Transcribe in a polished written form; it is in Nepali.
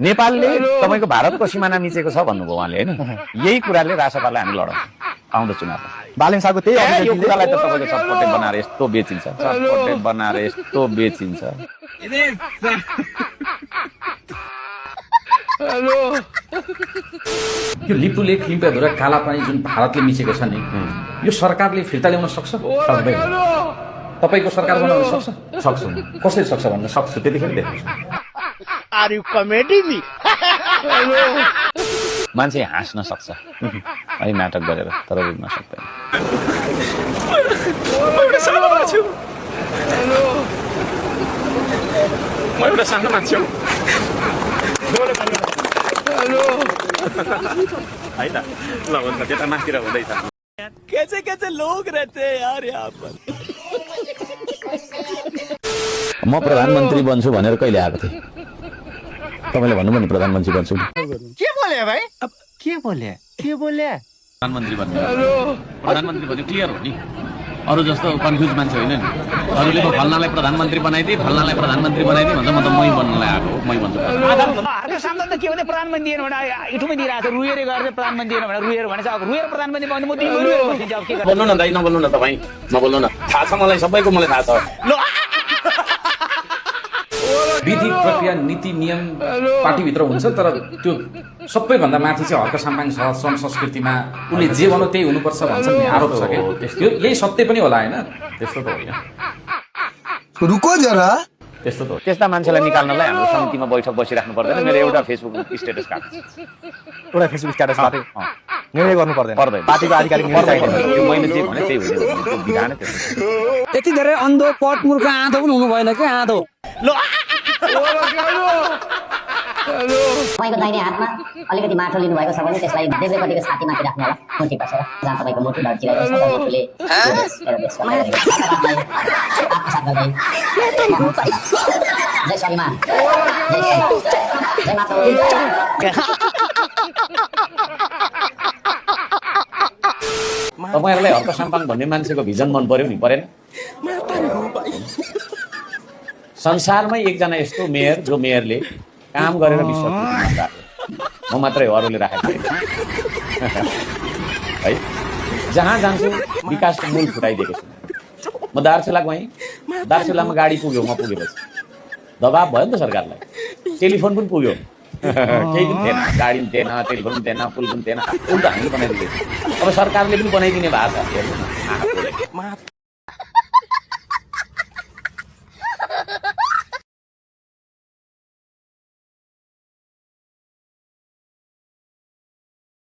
नेपालले तपाईको भारतको सिमाना मिचेको छ भन्नुभयो उहाँले हैन। यही कुराले रासपालाई हामी लडौँ आउँदो चुनावमा। बालेन शाहको त्यही यो कुरालाई त तपाईको चटपटे बनाएर यस्तो बेचिन्छ, चटपटे बनाएर यस्तो बेचिन्छ। यो लिपुलेख लिम्पियाधुरा कालापानी जुन भारतले मिचेको छ नि, यो सरकारले फिर्ता ल्याउन सक्छ? सक्दैन। तपाईको सरकार बनाउन सक्छ? सक्छु। कसरी सक्छ भन्न सक्छु, त्यतिखेर देख्छु। Are you comedy me? मान्छे हाँस्न सक्छ है नाटक गरेर, तर रुन सक्दैन। म एउटा सानो मान्छे हो है त। ल हुन्छ, त्यता माथितिर हुँदैछ। कैसे कैसे लोग रहते हैं यार यहाँ पर। म प्रधानमन्त्री बन्छु भनेर कहिले आएको थिएँ? तपाईले भन्नुभयो नि प्रधानमन्त्री बन्छु। के बोले भाइ? अब के बोले? प्रधानमन्त्री बन्नु, प्रधानमन्त्री भन्नु क्लियर हो नि। अरू जस्तो कन्फ्युज मान्छे होइन नि। अरूले फल्नालाई प्रधानमन्त्री बनाइदिए, फल्नालाई प्रधानमन्त्री बनाइदिए भन्छ, म त मै बन्नलाई आएको, मै भन्छु। अर्को सामना त के भने प्रधानमन्त्री दिएन भने इठुमै दिइरहेको छ, रुएर गर्दै प्रधानमन्त्री दिएन भने रुएर भने अब रुएर प्रधानमन्त्री बन्नु म दिनु रुएर अब के गर्नु? बोल्नु न दाइ, नबोल्नु न तपाईँ, नबोल्नु न। थाहा छ मलाई, सबैको मलाई थाहा छ। विधि प्रक्रिया नीति नियम पार्टीभित्र हुन्छ, तर त्यो सबैभन्दा माथि चाहिँ हर्क साम्पाङ श्रम संस्कृतिमा उसले जे भन्यो त्यही हुनुपर्छ भन्छ नि, आरोप छ क्या। यही सत्य पनि होला होइन? त्यस्तो त होइन, रुको जरा। त्यस्तो त हो। त्यस्ता मान्छेलाई निकाल्नलाई हाम्रो समितिमा बैठक बसिराख्नु पर्दैन। मेरो एउटा फेसबुक स्टेटस काट्छ, एउटा फेसबुक स्ट्याटस मात्रै निर्णय गर्नु पर्दैन। पार्टीको आधिकारिक निर्णय चाहिदैन। यो मैले जे भने त्यही हुँदैन, त्यो विधान त्यस्तो। यति धेरै अन्धो पट मूर्ख आँधो पनि हुनु भएन क्या, आँधो। तपाईँको दाहिने हातमा अलिकति माटो लिनुभएको छ भने त्यसलाई देब्रेपट्टिको छातीमाथि राख्नु होला, मुठी बसेर, जहाँ तपाईँको मुटु ढल्किरहेको छ। मुटुले देशको आत्मसात गर्दै जय स्वाभिमान, जय माता। तपाईहरुलाई हर्क साम्पाङ भन्ने मान्छेको भिजन मन पर्यो नि, परेन? संसारमै एकजना यस्तो मेयर जो मेयरले काम गरेर विश्वको म मात्रै हो, अरूले राखेको छैन है। जहाँ जान्छु विकासको मूल फुटाइदिएको छु। म दार्चुला गएँ, दार्चुलामा गाडी पुग्यो, म पुगेपछि दबाब भयो नि त सरकारलाई। टेलिफोन पनि पुग्यो, केही पनि थिएन, गाडी पनि थिएन, टेलिफोन पनि थिएन, पुल पनि थिएन। पुल त हामीले बनाइदिँदैछ, अब सरकारले पनि बनाइदिने भएको छ। हेर्नु न,